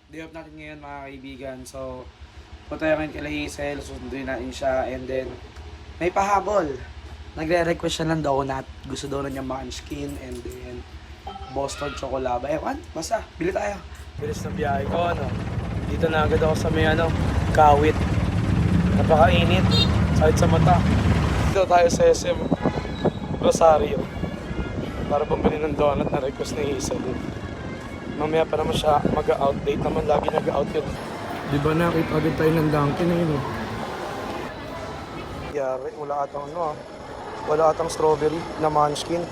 day off natin ngayon mga kaibigan. So, punta tayo ngayon kay Hazel, susunduin natin siya, and then, may pahabol. Nagre-request siya ng donut. Gusto daw na niya munchkin, and then, Boston Chocolaba. Ewan, basta, bili tayo. Bilis ng biyahe ko, ano. Dito na agad ako sa may, kawit. Napakainit. Sakit sa mata. Dito tayo sa SM Rosario. Para bumili ng donut na request ni Hazel. Mamaya pa naman siya mag-outdate naman. Lagi nag-out yun. Di ba nakita agad tayo ng Dunkin na yun? Yari, wala atang wala atang strawberry na munchkin.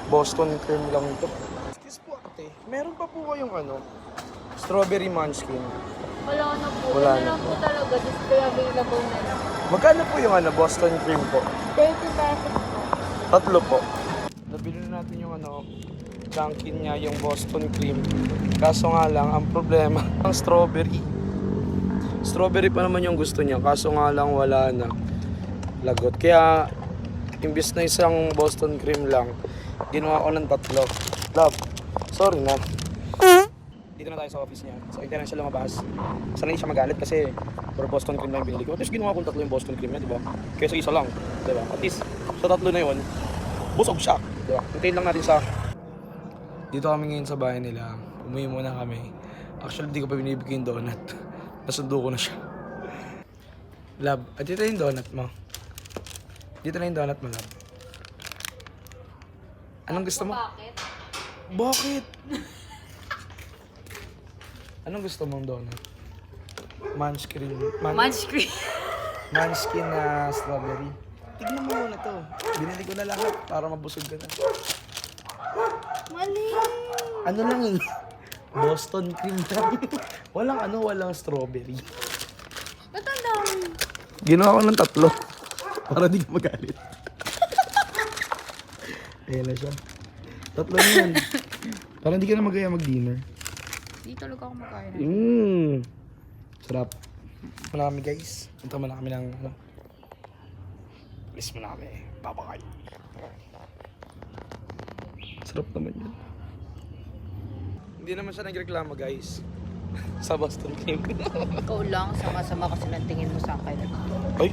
Boston cream lang ito. Excuse po ate, meron pa po kayong strawberry munchkin? Wala na po. Wala Wala na na po talaga. Just kaya available na lang. Magkano po yung Boston cream po? 30 pesos po. Tatlo po. Nabili na natin yung Dunkin niya, yung Boston cream. Kaso nga lang, ang problema, ang strawberry. Strawberry pa naman yung gusto niya, kaso nga lang wala na. Lagot. Kaya, imbis na isang Boston cream lang, ginawa ko ng tatlo. Love, sorry na. Dito na tayo sa office niya. So, hintayin na siya lumabas. Sanay siya magalit kasi for Boston cream lang yung binili ko. Tapos ginawa kong tatlo yung Boston cream niya, di ba? Kesa isa lang, di ba? At least, sa tatlo na yun, busog siya, di ba? Hintayin lang natin sa... Dito kami ngayon sa bahay nila. Umuwi muna kami. Actually, di ko pa binibigay yung donut. Nasundo ko na siya. Love, at dito yung donut mo. Dito na yung donut mo, love. Anong gusto mo? Bakit? Bakit? Anong gusto mong donut? Munchkin. Munchkin. Munchkin na strawberry. Tignan mo muna to. Binili ko na lahat para mabusog ka na. Mali. Ano lang eh? Boston cream lang. walang strawberry. Ba't ang dami? Ginawa ko ng tatlo. Para di ka magalit. Ayan na siya. Tatlo na yan. Para hindi ka na magaya mag-dinner. Di talaga ako makain. Sarap. Muna kami guys. Punta muna kami ng Please muna kami. Babakay. Sarap naman yun. Hindi naman siya nagreklamo guys. Sa Boston cream. Ikaw lang, sama-sama kasi lang tingin mo sa akin. Ay,